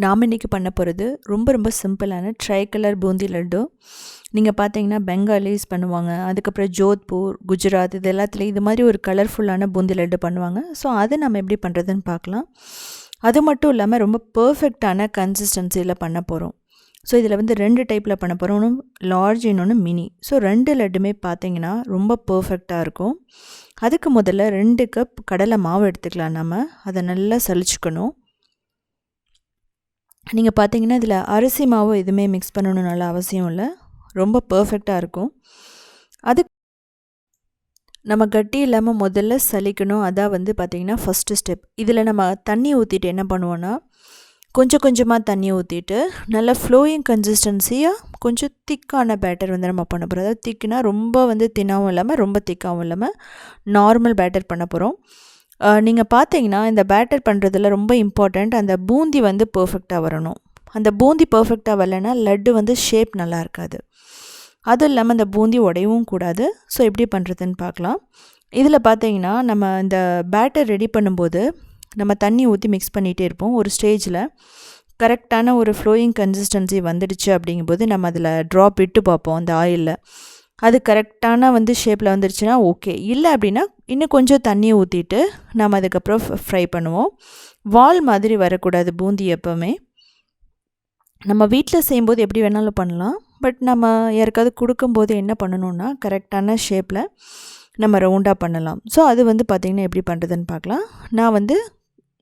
நாம் இன்றைக்கி பண்ண போகிறது ரொம்ப சிம்பிளான ட்ரைகலர் பூந்தி லட்டு. நீங்கள் பார்த்தீங்கன்னா பெங்காலிஸ் பண்ணுவாங்க, அதுக்கப்புறம் ஜோத்பூர், குஜராத் இது எல்லாத்துலேயும் இது மாதிரி ஒரு கலர்ஃபுல்லான பூந்தி லட்டு பண்ணுவாங்க. ஸோ அதை நம்ம எப்படி பண்ணுறதுன்னு பார்க்கலாம். அது மட்டும் இல்லாமல் ரொம்ப பர்ஃபெக்டான கன்சிஸ்டன்சியில் பண்ண போகிறோம். ஸோ இதில் வந்து 2 டைப்பில் பண்ண போகிறோம், ஒன்று லார்ஜ் இன்னொன்று மினி. ஸோ 2 லட்டுமே பார்த்தீங்கன்னா ரொம்ப பர்ஃபெக்டாக இருக்கும். அதுக்கு முதல்ல 2 கப் கடலை மாவு எடுத்துக்கலாம். நம்ம அதை நல்லா சலிச்சுக்கணும். நீங்கள் பார்த்தீங்கன்னா இதில் அரிசி மாவு எதுவுமே மிக்ஸ் பண்ணணும்னால அவசியம் இல்லை, ரொம்ப பர்ஃபெக்டாக இருக்கும். அது நம்ம கட்டி இல்லாமல் முதல்ல சலிக்கணும். அதான் வந்து பார்த்திங்கன்னா ஃபஸ்ட்டு ஸ்டெப். இதில் நம்ம தண்ணி ஊற்றிட்டு என்ன பண்ணுவோன்னா, கொஞ்சம் கொஞ்சமாக தண்ணி ஊற்றிட்டு நல்லா ஃப்ளோயிங் கன்சிஸ்டன்சியாக கொஞ்சம் திக்கான பேட்டர் வந்து நம்ம பண்ண போகிறோம். அதாவது திக்குனா ரொம்ப வந்து தின்னாகவும் இல்லாமல் ரொம்ப திக்காகவும் இல்லாமல் நார்மல் பேட்டர் பண்ண போகிறோம். நீங்கள் பார்த்தீங்கன்னா இந்த பேட்டர் பண்ணுறதுல ரொம்ப இம்பார்ட்டண்ட், அந்த பூந்தி வந்து பர்ஃபெக்டாக வரணும். அந்த பூந்தி பர்ஃபெக்டாக வரலைன்னா லட்டு வந்து ஷேப் நல்லா இருக்காது. அதுவும் இல்லாமல் அந்த பூந்தி உடையவும் கூடாது. ஸோ எப்படி பண்ணுறதுன்னு பார்க்கலாம். இதில் பார்த்தீங்கன்னா நம்ம இந்த பேட்டர் ரெடி பண்ணும்போது நம்ம தண்ணி ஊற்றி மிக்ஸ் பண்ணிகிட்டே இருப்போம். ஒரு ஸ்டேஜில் கரெக்டான ஒரு ஃப்ளோயிங் கன்சிஸ்டன்சி வந்துடுச்சு அப்படிங்கும்போது நம்ம அதில் ட்ராப் விட்டு பார்ப்போம் அந்த ஆயிலில். அது கரெக்டான வந்து ஷேப்பில் வந்துருச்சுன்னா ஓகே. இல்லை அப்படின்னா இன்னும் கொஞ்சம் தண்ணியை ஊற்றிட்டு நம்ம அதுக்கப்புறம் ஃப்ரை பண்ணுவோம். வால் மாதிரி வரக்கூடாது பூந்தி எப்போவுமே. நம்ம வீட்டில் செய்யும்போது எப்படி வேணாலும் பண்ணலாம். பட் நம்ம யாருக்காவது கொடுக்கும்போது என்ன பண்ணணுன்னா கரெக்டான ஷேப்பில் நம்ம ரவுண்டாக பண்ணலாம். ஸோ அது வந்து பார்த்திங்கன்னா எப்படி பண்ணுறதுன்னு பார்க்கலாம். நான் வந்து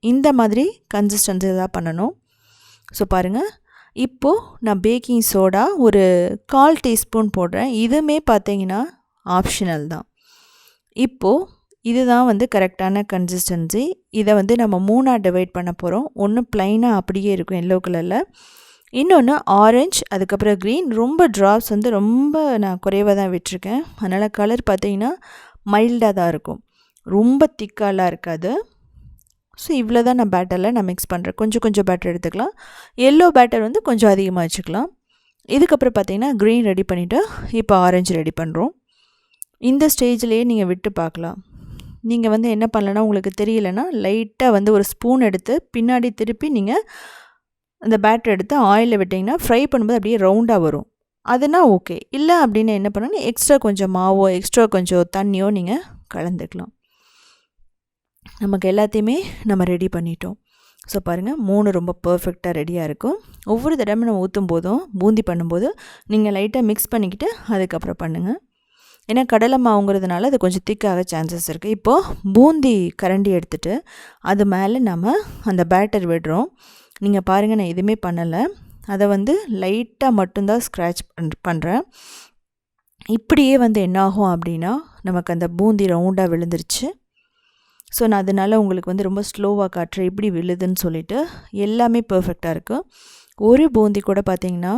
இந்த மாதிரி கன்சிஸ்டன்சி தான் பண்ணணும். ஸோ பாருங்கள், இப்போது நான் பேக்கிங் சோடா ஒரு 1/4 டீஸ்பூன் போடுறேன். இதுவுமே பார்த்தீங்கன்னா ஆப்ஷனல் தான். இப்போது இதுதான் வந்து கரெக்டான கன்சிஸ்டன்சி. இதை வந்து நம்ம 3ஆக டிவைட் பண்ண போகிறோம். ஒன்று ப்ளைனாக அப்படியே இருக்கும் எல்லோ கலரில், இன்னொன்று ஆரஞ்சு, அதுக்கப்புறம் க்ரீன். ரொம்ப ட்ராப்ஸ் வந்து ரொம்ப நான் குறைவாக தான் விட்டுருக்கேன். அதனால் கலர் பார்த்தீங்கன்னா மைல்டாக தான் இருக்கும், ரொம்ப திக்காலாம் இருக்காது. ஸோ இவ்வளோ தான் நான் பேட்டரில் நான் மிக்ஸ் பண்ணுறேன். கொஞ்சம் பேட்டர் எடுத்துக்கலாம். எல்லோ பேட்டர் வந்து கொஞ்சம் அதிகமாக வச்சுக்கலாம். இதுக்கப்புறம் பார்த்திங்கன்னா க்ரீன் ரெடி பண்ணிவிட்டு இப்போ ஆரஞ்சு ரெடி பண்ணுறோம். இந்த ஸ்டேஜ்லேயே நீங்கள் விட்டு பார்க்கலாம். நீங்கள் வந்து என்ன பண்ணலன்னா, உங்களுக்கு தெரியலைன்னா லைட்டாக வந்து ஒரு ஸ்பூன் எடுத்து பின்னாடி திருப்பி நீங்கள் அந்த பேட்டர் எடுத்து ஆயிலில் விட்டிங்கன்னா ஃப்ரை பண்ணும்போது அப்படியே ரவுண்டாக வரும். அதுனா ஓகே. இல்லை அப்படின்னு என்ன பண்ணணும், எக்ஸ்ட்ரா கொஞ்சம் மாவோ எக்ஸ்ட்ரா கொஞ்சம் தண்ணியோ நீங்கள் கலந்துக்கலாம். நமக்கு எல்லாத்தையுமே நம்ம ரெடி பண்ணிட்டோம். ஸோ பாருங்கள், 3 ரொம்ப பர்ஃபெக்டாக ரெடியாக இருக்கும். ஒவ்வொரு தடவை நம்ம ஊற்றும் போதும் பூந்தி பண்ணும்போது நீங்கள் லைட்டாக மிக்ஸ் பண்ணிக்கிட்டு அதுக்கப்புறம் பண்ணுங்கள். ஏன்னா கடலை மாவுங்கிறதுனால அது கொஞ்சம் திக்காக சான்சஸ் இருக்குது. இப்போது பூந்தி கரண்டி எடுத்துகிட்டு அது மேலே நம்ம அந்த பேட்டர் விடுறோம். நீங்கள் பாருங்கள், நான் எதுவுமே பண்ணலை. அதை வந்து லைட்டாக மட்டும்தான் ஸ்க்ராட்ச் பண்ணுறேன். இப்படியே வந்து என்னாகும் அப்படின்னா நமக்கு அந்த பூந்தி ரவுண்டாக விழுந்துருச்சு. ஸோ நான் அதனால் உங்களுக்கு வந்து ரொம்ப ஸ்லோவாக காட்டுறேன் எப்படி விழுதுன்னு சொல்லிவிட்டு. எல்லாமே பர்ஃபெக்டாக இருக்குது. ஒரு பூந்தி கூட பார்த்திங்கன்னா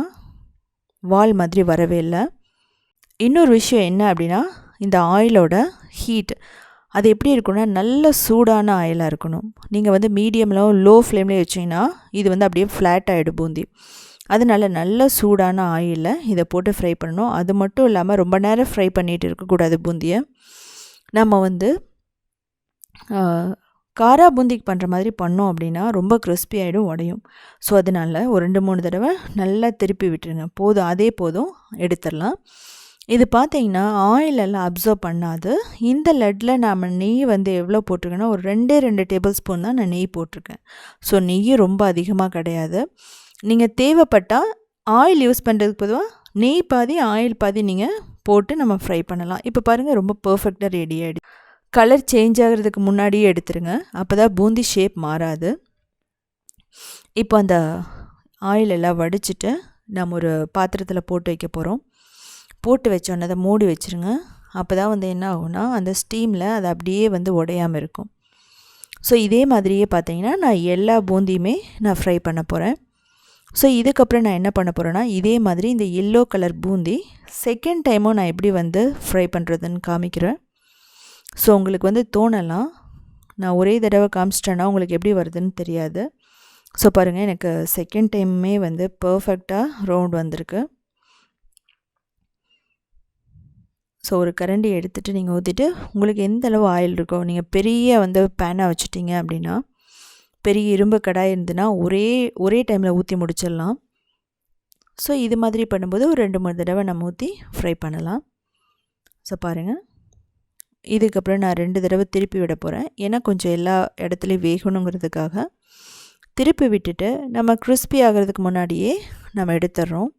வால் மாதிரி வரவே இல்லை. இன்னொரு விஷயம் என்ன அப்படின்னா, இந்த ஆயிலோட ஹீட் அது எப்படி இருக்குன்னா, நல்ல சூடான ஆயிலாக இருக்கணும். நீங்கள் வந்து மீடியமில் லோ ஃப்ளேம்லேயே வச்சிங்கன்னா இது வந்து அப்படியே ஃப்ளாட் ஆகிடும் பூந்தி. அதனால் நல்ல சூடான ஆயிலில் இதை போட்டு ஃப்ரை பண்ணணும். அது மட்டும் இல்லாமல் ரொம்ப நேரம் ஃப்ரை பண்ணிகிட்டு இருக்கக்கூடாது பூந்தியை. நம்ம வந்து காரா பூந்திக்கு பண்ணுற மாதிரி பண்ணோம் அப்படின்னா ரொம்ப கிறிஸ்பி ஆகிடும், உடையும். ஸோ அதனால் ஒரு 2-3 தடவை நல்லா திருப்பி விட்டுருங்க. போதும், அதே போதும், எடுத்துடலாம். இது பார்த்திங்கன்னா ஆயிலெல்லாம் அப்சர்வ் பண்ணாது. இந்த லட்டில் நாம் நெய் வந்து எவ்வளோ போட்டிருக்கேன்னா ஒரு 2 டேபிள் ஸ்பூன் தான் நான் நெய் போட்டிருக்கேன். ஸோ நெய் ரொம்ப அதிகமாக கிடையாது. நீங்கள் தேவைப்பட்டால் ஆயில் யூஸ் பண்ணுறதுக்கு பொதுவாக நெய் பாதி ஆயில் பாதி நீங்கள் போட்டு நம்ம ஃப்ரை பண்ணலாம். இப்போ பாருங்கள், ரொம்ப பர்ஃபெக்டாக ரெடி ஆகிடுது. கலர் சேஞ்ச் ஆகிறதுக்கு முன்னாடியே எடுத்துருங்க, அப்போ தான் பூந்தி ஷேப் மாறாது. இப்போ அந்த ஆயில் எல்லாம் வடிச்சிட்டு நம்ம ஒரு பாத்திரத்தில் போட்டு வைக்க போகிறோம். போட்டு வச்சோன்னே அதை மூடி வச்சுருங்க. அப்போ தான் வந்து என்ன ஆகும்னா அந்த ஸ்டீமில் அது அப்படியே வந்து உடையாமல் இருக்கும். ஸோ இதே மாதிரியே பார்த்தீங்கன்னா நான் எல்லா பூந்தியுமே நான் ஃப்ரை பண்ண போகிறேன். ஸோ இதுக்கப்புறம் நான் என்ன பண்ண போகிறேன்னா, இதே மாதிரி இந்த எல்லோ கலர் பூந்தி செகண்ட் டைமும் நான் எப்படி வந்து ஃப்ரை பண்ணுறதுன்னு காமிக்கிறேன். ஸோ உங்களுக்கு வந்து தோணலாம், நான் ஒரே தடவை காமிச்சிட்டேன்னா உங்களுக்கு எப்படி வருதுன்னு தெரியாது. ஸோ பாருங்கள், எனக்கு செகண்ட் டைமுமே வந்து பர்ஃபெக்டாக ரவுண்ட் வந்திருக்கு. ஸோ ஒரு கரண்டி எடுத்துகிட்டு நீங்கள் ஊற்றிட்டு உங்களுக்கு எந்த அளவு ஆயில் இருக்கோ, நீங்கள் பெரிய வந்து பேனாக வச்சுட்டிங்க அப்படின்னா பெரிய இரும்பு கடாய் இருந்துன்னா ஒரே டைமில் ஊற்றி முடிச்சிடலாம். ஸோ இது மாதிரி பண்ணும்போது ஒரு 2-3 தடவை நம்ம ஊற்றி ஃப்ரை பண்ணலாம். ஸோ பாருங்கள், இதுக்கப்புறம் நான் 2 தடவை திருப்பி விட போகிறேன். ஏன்னா கொஞ்சம் எல்லா இடத்துலையும் வேகணுங்கிறதுக்காக திருப்பி விட்டுட்டு நம்ம கிறிஸ்பி ஆகிறதுக்கு முன்னாடியே நம்ம எடுத்துடுறோம்.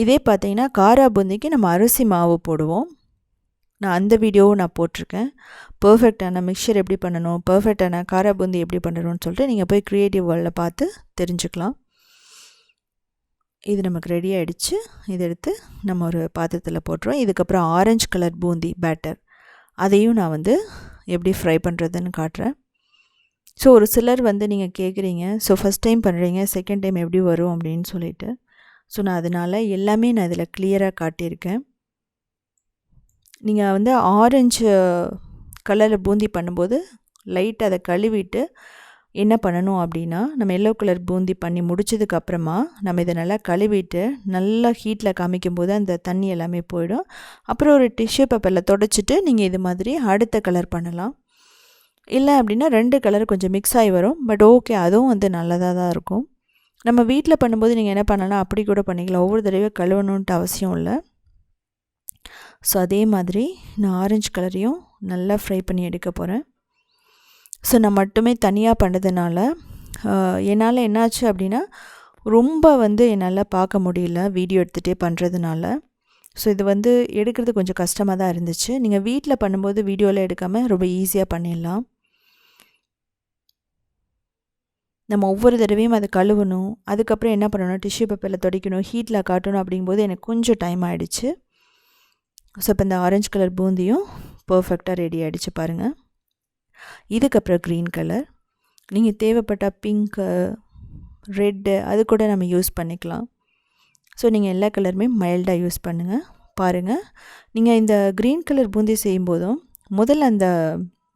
இதே பார்த்திங்கன்னா காரா பூந்திக்கு நம்ம அரிசி மாவு போடுவோம். நான் அந்த வீடியோவும் நான் போட்டிருக்கேன். பர்ஃபெக்டான மிக்சர் எப்படி பண்ணணும், பர்ஃபெக்டான காரா பூந்தி எப்படி பண்ணணும்னு சொல்லிட்டு நீங்கள் போய் க்ரியேட்டிவ் வேர்ல்டில் பார்த்து தெரிஞ்சுக்கலாம். இது நமக்கு ரெடி ஆகிடுச்சு. இதை எடுத்து நம்ம ஒரு பாத்திரத்தில் போட்டுருவோம். இதுக்கப்புறம் ஆரஞ்சு கலர் பூந்தி பேட்டர் அதையும் நான் எப்படி ஃப்ரை பண்ணுறதுன்னு காட்டுறேன். ஸோ ஒரு சிலர் நீங்கள் கேட்குறீங்க, ஸோ ஃபஸ்ட் டைம் பண்ணுறீங்க, செகண்ட் டைம் எப்படி வரும் அப்படின்னு சொல்லிட்டு. ஸோ நான் அதனால் எல்லாமே நான் இதில் கிளியராக காட்டியிருக்கேன். நீங்கள் ஆரஞ்சு கலரில் பூந்தி பண்ணும்போது லைட்டாக அதை கழுவிட்டு என்ன பண்ணணும் அப்படின்னா, நம்ம எல்லோ கலர் பூந்தி பண்ணி முடிச்சதுக்கப்புறமா நம்ம இதை நல்லா கழுவிட்டு நல்லா ஹீட்டில் காமிக்கும்போது அந்த தண்ணி எல்லாமே போயிடும். அப்புறம் ஒரு டிஷ்யூ பேப்பரில் தொடச்சிட்டு நீங்கள் இது மாதிரி அடுத்த கலர் பண்ணலாம். இல்லை அப்படின்னா 2 கலர் கொஞ்சம் மிக்ஸ் ஆகி வரும். பட் ஓகே, அதுவும் நல்லதாக தான் இருக்கும். நம்ம வீட்டில் பண்ணும்போது நீங்கள் என்ன பண்ணலாம், அப்படி கூட பண்ணிக்கலாம். ஒவ்வொரு தடவையும் கழுவணுன்ட்டு அவசியம் இல்லை. ஸோ அதே மாதிரி நான் ஆரஞ்சு கலரையும் நல்லா ஃப்ரை பண்ணி எடுக்க போகிறேன். ஸோ நான் மட்டுமே தனியாக பண்ணதுனால என்னால் என்னாச்சு அப்படின்னா ரொம்ப என்னால் பார்க்க முடியல வீடியோ எடுத்துகிட்டே பண்ணுறதுனால. ஸோ இது எடுக்கிறது கொஞ்சம் கஷ்டமாக தான் இருந்துச்சு. நீங்கள் வீட்டில் பண்ணும்போது வீடியோவில் எடுக்காமல் ரொம்ப ஈஸியாக பண்ணிடலாம். நம்ம ஒவ்வொரு தடவையும் அதை கழுவணும், அதுக்கப்புறம் என்ன பண்ணணும், டிஷ்யூ பேப்பரில் துடைக்கணும், ஹீட்டில் காட்டணும். அப்படிங்கும்போது எனக்கு கொஞ்சம் டைம் ஆகிடுச்சு. ஸோ இப்போ இந்த ஆரஞ்சு கலர் பூந்தியும் பர்ஃபெக்டாக ரெடி ஆகிடுச்சு பாருங்கள். இதுக்கப்புறம் க்ரீன் கலர், நீங்கள் தேவைப்பட்டால் பிங்க்கு, ரெட்டு அது கூட நம்ம யூஸ் பண்ணிக்கலாம். ஸோ நீங்கள் எல்லா கலருமே மைல்டாக யூஸ் பண்ணுங்கள். பாருங்கள், நீங்கள் இந்த க்ரீன் கலர் பூந்தி செய்யும்போதும் முதல்ல அந்த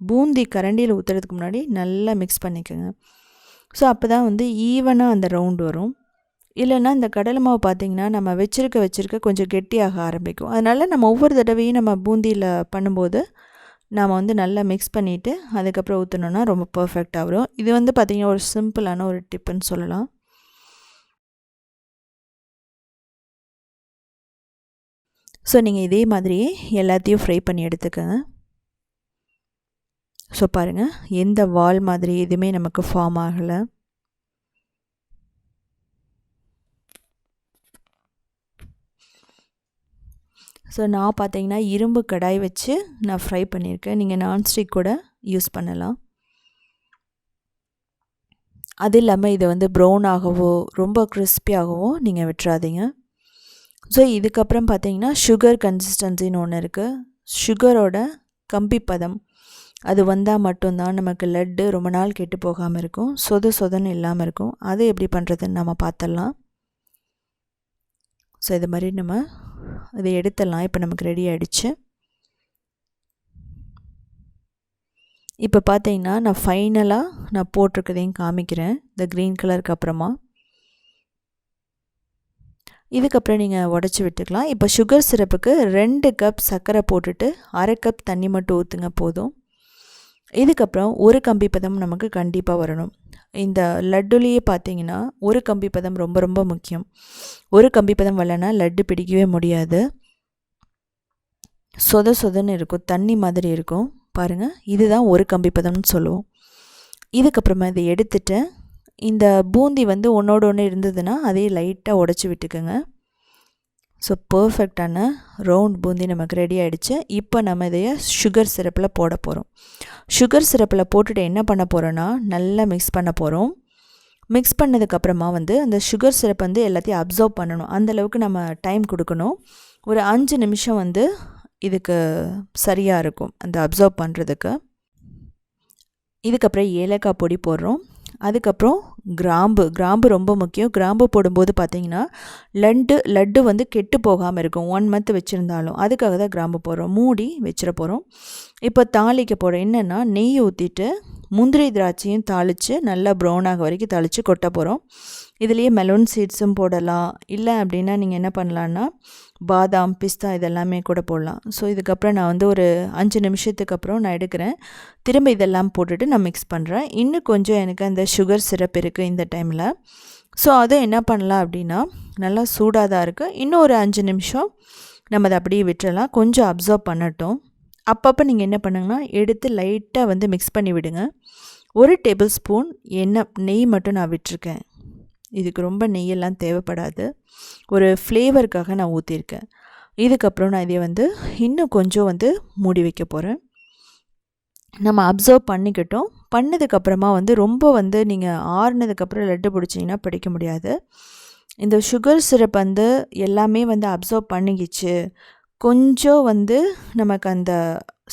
பூந்தி கரண்டியில் ஊற்றுறதுக்கு முன்னாடி நல்லா மிக்ஸ் பண்ணிக்கோங்க. ஸோ அப்போ தான் ஈவனாக அந்த ரவுண்ட் வரும். இல்லைன்னா இந்த கடலை மாவு பார்த்திங்கன்னா நம்ம வச்சுருக்க கொஞ்சம் கெட்டியாக ஆரம்பிக்கும். அதனால் நம்ம ஒவ்வொரு தடவையும் நம்ம பூந்தியில் பண்ணும்போது நாம் நல்லா மிக்ஸ் பண்ணிவிட்டு அதுக்கப்புறம் ஊற்றினோன்னா ரொம்ப பர்ஃபெக்டாக வரும். இது பார்த்திங்கன்னா ஒரு சிம்பிளான ஒரு டிப்புன்னு சொல்லலாம். ஸோ நீங்கள் இதே மாதிரியே எல்லாத்தையும் ஃப்ரை பண்ணி எடுத்துக்கோங்க. ஸோ பாருங்கள், எந்த வால் மாதிரி எதுவுமே நமக்கு ஃபார்ம் ஆகலை. ஸோ நான் பார்த்தீங்கன்னா இரும்பு கடாய் வச்சு நான் ஃப்ரை பண்ணியிருக்கேன். நீங்கள் நான்ஸ்டிக் கூட யூஸ் பண்ணலாம். அது இல்லாமல் இதை ப்ரௌன் ஆகவோ ரொம்ப கிறிஸ்பியாகவோ நீங்கள் விட்டுறாதீங்க. ஸோ இதுக்கப்புறம் பார்த்தீங்கன்னா சுகர் கன்சிஸ்டன்சின்னு ஒன்று இருக்குது. சுகரோட கம்பி பதம் அது வந்தால் மட்டும்தான் நமக்கு லட்டு ரொம்ப நாள் கெட்டு போகாமல் இருக்கும், சொதன்னு இல்லாமல் இருக்கும். அது எப்படி பண்ணுறதுன்னு நம்ம பார்த்துடலாம். ஸோ இது மாதிரி நம்ம இதை எடுத்துடலாம். இப்போ நமக்கு ரெடி ஆகிடுச்சு. இப்போ பார்த்தீங்கன்னா நான் ஃபைனலாக நான் போட்டிருக்கதையும் காமிக்கிறேன். இந்த க்ரீன் கலருக்கு அப்புறமா இதுக்கப்புறம் நீங்கள் உடச்சி விட்டுக்கலாம். இப்போ சுகர் சிரப்புக்கு 2 கப் சர்க்கரை போட்டுட்டு 1/2 கப் தண்ணி மட்டும் ஊற்றுங்க போதும். இதுக்கப்புறம் ஒரு கம்பி பதம் நமக்கு கண்டிப்பாக வரணும். இந்த லட்டுலேயே பார்த்தீங்கன்னா ஒரு கம்பி பதம் ரொம்ப ரொம்ப முக்கியம். ஒரு கம்பி பதம் வரலன்னா லட்டு பிடிக்கவே முடியாது. சொதன்னு இருக்கும், தண்ணி மாதிரி இருக்கும். பாருங்கள், இதுதான் ஒரு கம்பி பதம்னு சொல்லுவோம். இதுக்கப்புறமா இதை எடுத்துட்டு இந்த பூந்தி ஒன்றோடு ஒன்று இருந்ததுன்னா அதே லைட்டாக உடச்சி விட்டுக்குங்க. ஸோ பர்ஃபெக்டான ரவுண்ட் பூந்தி நமக்கு ரெடி ஆகிடுச்சு. இப்போ நம்ம இதைய சுகர் சிரப்பில் போட போகிறோம். சுகர் சிரப்பில் போட்டுட்டு என்ன பண்ண போகிறோன்னா நல்லா மிக்ஸ் பண்ண போகிறோம். மிக்ஸ் பண்ணதுக்கப்புறமா அந்த சுகர் சிரப் எல்லாத்தையும் அப்சர்வ் பண்ணணும். அந்தளவுக்கு நம்ம டைம் கொடுக்கணும். ஒரு 5 நிமிஷம் இதுக்கு சரியாக இருக்கும் அந்த அப்சர்வ் பண்ணுறதுக்கு. இதுக்கப்புறம் ஏலக்காய் பொடி போடுறோம். அதுக்கப்புறம் கிராம்பு ரொம்ப முக்கியம். கிராம்பு போடும்போது பார்த்திங்கன்னா லட்டு கெட்டு போகாமல் இருக்கும் 1 மந்த் வச்சுருந்தாலும். அதுக்காக தான் கிராம்பு போடுறோம். மூடி வச்சிட போகிறோம். இப்போ தாளிக்க போகிறோம். என்னென்னா நெய் ஊற்றிட்டு முந்திரி திராட்சையும் தாளித்து நல்லா ப்ரௌன் ஆக வரைக்கும் தாளித்து கொட்ட போகிறோம். இதுலேயே மெலோன் சீட்ஸும் போடலாம், இல்லை அப்படின்னா நீங்கள் என்ன பண்ணலான்னா பாதாம் பிஸ்தா இதெல்லாமே கூட போடலாம். ஸோ இதுக்கப்புறம் நான் வந்து ஒரு 5 நிமிஷத்துக்கு அப்புறம் நான் எடுக்கிறேன். திரும்ப இதெல்லாம் போட்டுட்டு நான் மிக்ஸ் பண்ணுறேன். இன்னும் கொஞ்சம் எனக்கு அந்த சுகர் சிரப் இருக்குது இந்த டைமில். ஸோ அதை என்ன பண்ணலாம் அப்படின்னா நல்லா சூடாக தான் இருக்குது. இன்னும் ஒரு 5 நிமிஷம் நம்ம அதை அப்படியே விட்டுறலாம், கொஞ்சம் அப்சர்வ் பண்ணட்டும். அப்பப்போ நீங்கள் என்ன பண்ணுங்கன்னா எடுத்து லைட்டாக வந்து மிக்ஸ் பண்ணி விடுங்க. 1 டேபிள் ஸ்பூன் நெய் மட்டும் நான் விட்டுருக்கேன். இதுக்கு ரொம்ப நெய்யெல்லாம் தேவைப்படாது, ஒரு ஃப்ளேவருக்காக நான் ஊற்றிருக்கேன். இதுக்கப்புறம் நான் இதை வந்து இன்னும் கொஞ்சம் வந்து மூடி வைக்க போகிறேன். நம்ம அப்சர்வ் பண்ணிக்கிட்டோம். பண்ணதுக்கப்புறமா வந்து ரொம்ப வந்து நீங்கள் ஆறுனதுக்கப்புறம் லட்டு பிடிச்சிங்கன்னா பிடிக்க முடியாது. இந்த சுகர் சிரப் வந்து எல்லாமே வந்து அப்சர்வ் பண்ணிக்கிச்சு. கொஞ்சம் வந்து நமக்கு அந்த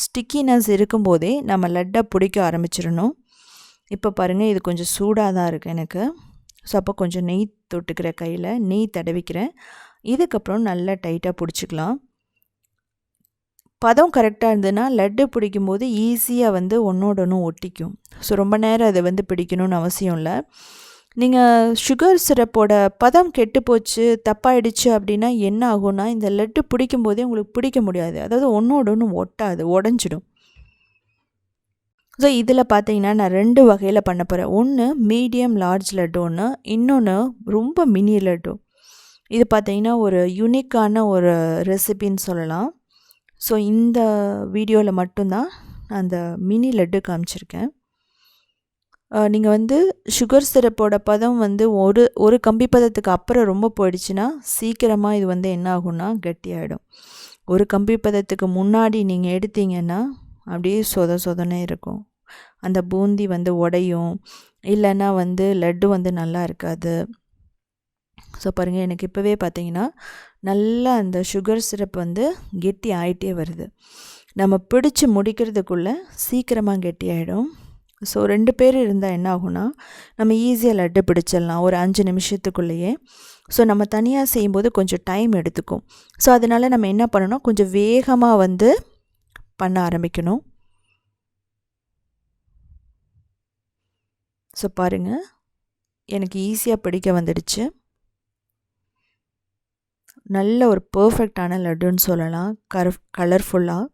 ஸ்டிக்கினஸ் இருக்கும்போதே நம்ம லட்டை பிடிக்க ஆரம்பிச்சிடணும். இப்போ பாருங்கள், இது கொஞ்சம் சூடாக தான் இருக்குது எனக்கு. ஸோ அப்போ கொஞ்சம் நெய் தொட்டுக்கிற கையில் நெய் தடவிக்கிறேன். இதுக்கப்புறம் நல்லா டைட்டாக பிடிச்சிக்கலாம். பதம் கரெக்டாக இருந்ததுன்னா லட்டு பிடிக்கும்போது ஈஸியாக வந்து ஒன்றோட ஒன்று ஒட்டிக்கும். ஸோ ரொம்ப நேரம் அதை வந்து பிடிக்கணும்னு அவசியம் இல்லை. நீங்கள் சுகர் சிரப்போட பதம் கெட்டு போச்சு, தப்பாயிடுச்சு அப்படின்னா என்ன ஆகும்னா இந்த லட்டு பிடிக்கும்போதே உங்களுக்கு பிடிக்க முடியாது. அதாவது ஒன்றோட ஒன்று ஒட்டாது, உடஞ்சிடும். ஸோ இதில் பார்த்தீங்கன்னா நான் 2 வகையில் பண்ண போகிறேன். ஒன்று மீடியம் லார்ஜ் லட்டு ஒன்று, இன்னொன்று ரொம்ப மினி லட்டு. இது பார்த்தீங்கன்னா ஒரு யூனிக்கான ஒரு ரெசிபின்னு சொல்லலாம். ஸோ இந்த வீடியோவில் மட்டும்தான் நான் அந்த மினி லட்டு காமிச்சிருக்கேன். நீங்கள் வந்து சுகர் சிரப்போட பதம் வந்து ஒரு கம்பி பதத்துக்கு அப்புறம் ரொம்ப போயிடுச்சுன்னா சீக்கிரமாக இது வந்து என்ன ஆகும்னா கட்டியாகிடும். ஒரு கம்பி பதத்துக்கு முன்னாடி நீங்கள் எடுத்தீங்கன்னா அப்படியே சொதனே இருக்கும். அந்த பூந்தி வந்து உடையும், இல்லைன்னா வந்து லட்டு வந்து நல்லா இருக்காது. ஸோ பாருங்கள், எனக்கு இப்போவே பார்த்தீங்கன்னா நல்லா அந்த சுகர் சிரப் வந்து கெட்டி ஆகிட்டே வருது. நம்ம பிடிச்சி முடிக்கிறதுக்குள்ளே சீக்கிரமாக கெட்டி ஆகிடும். ஸோ 2 பேர் இருந்தால் என்ன ஆகும்னா நம்ம ஈஸியாக லட்டு பிடிச்சிடலாம் ஒரு 5 நிமிஷத்துக்குள்ளேயே. ஸோ நம்ம தனியாக செய்யும்போது கொஞ்சம் டைம் எடுத்துக்கும். ஸோ அதனால் நம்ம என்ன பண்ணணும், கொஞ்சம் வேகமாக வந்து பண்ண ஆரம்பிக்கணும். ஸோ பாருங்கள், எனக்கு ஈஸியாக பிடிக்க வந்துடுச்சு. நல்ல ஒரு பர்ஃபெக்டான லட்டுன்னு சொல்லலாம், கலர்ஃபுல்லாக.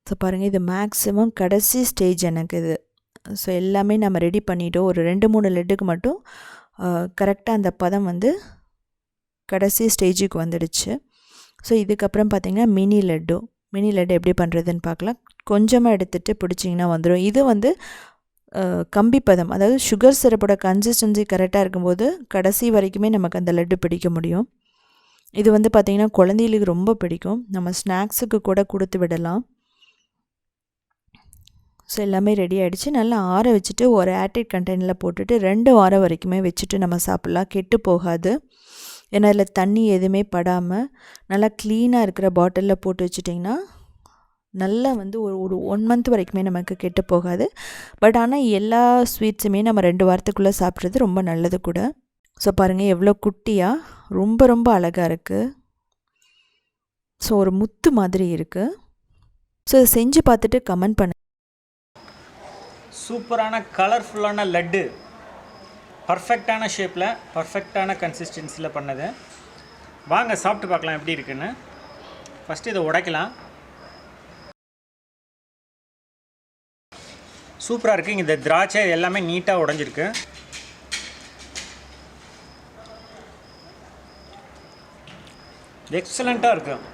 ஸோ பாருங்கள், இது மேக்ஸிமம் கடைசி ஸ்டேஜ் எனக்கு இது. ஸோ எல்லாமே நம்ம ரெடி பண்ணிவிட்டோம். ஒரு 2-3 லட்டுக்கு மட்டும் கரெக்டாக அந்த பதம் வந்து கடைசி ஸ்டேஜுக்கு வந்துடுச்சு. ஸோ இதுக்கப்புறம் பார்த்திங்கன்னா மினி லட்டு எப்படி பண்ணுறதுன்னு பார்க்கலாம். கொஞ்சமாக எடுத்துகிட்டு பிடிச்சிங்கன்னா வந்துடும். இது வந்து கம்பி பதம், அதாவது சுகர் சிரப்போட கன்சிஸ்டன்சி கரெக்டாக இருக்கும்போது கடைசி வரைக்குமே நமக்கு அந்த லட்டு பிடிக்க முடியும். இது வந்து பார்த்திங்கன்னா குழந்தைகளுக்கு ரொம்ப பிடிக்கும். நம்ம ஸ்நாக்ஸுக்கு கூட கொடுத்து விடலாம். ஸோ எல்லாமே ரெடி ஆகிடுச்சு. நல்லா ஆற வச்சுட்டு ஒரு ஏர்டைட் கண்டெய்னரில் போட்டுட்டு 2 வாரம் வரைக்குமே வச்சுட்டு நம்ம சாப்பிட்லாம், கெட்டு போகாது. ஏன்னா இதில் தண்ணி எதுவுமே படாமல் நல்லா க்ளீனாக இருக்கிற பாட்டிலில் போட்டு வச்சுட்டிங்கன்னா நல்லா வந்து ஒரு 1 மந்த் வரைக்குமே நமக்கு கெட்டு போகாது. பட் ஆனால் எல்லா ஸ்வீட்ஸுமே நம்ம 2 வாரத்துக்குள்ளே சாப்பிட்றது ரொம்ப நல்லது கூட. ஸோ பாருங்கள், எவ்வளோ குட்டியாக ரொம்ப அழகாக இருக்குது. ஸோ ஒரு முத்து மாதிரி இருக்குது. ஸோ இதை செஞ்சு பார்த்துட்டு கமெண்ட் பண்ணு. சூப்பரான கலர்ஃபுல்லான லட்டு, பர்ஃபெக்டான ஷேப்பில் பர்ஃபெக்டான கன்சிஸ்டன்சியில் பண்ணது. வாங்க சாப்பிட்டு பார்க்கலாம் எப்படி இருக்குன்னு. ஃபஸ்ட்டு இதை உடைக்கலாம். சூப்பராக இருக்குது. இந்த திராட்சை எல்லாமே நீட்டாக உடைஞ்சிருக்கு. எக்ஸலண்ட்டாக இருக்குது.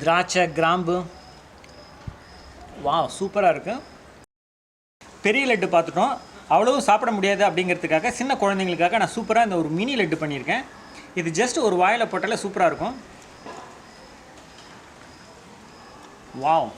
திராட்சை, கிராம்பு, வா சூப்பராக இருக்குது. பெரிய லட்டு பார்த்துட்டோம், அவ்வளவும் சாப்பிட முடியாது அப்படிங்கிறதுக்காக சின்ன குழந்தைங்களுக்காக நான் சூப்பராக இந்த ஒரு மினி லட்டு பண்ணியிருக்கேன். இது ஜஸ்ட் ஒரு வாயில் போட்டாலே சூப்பராக இருக்கும். வாவ்.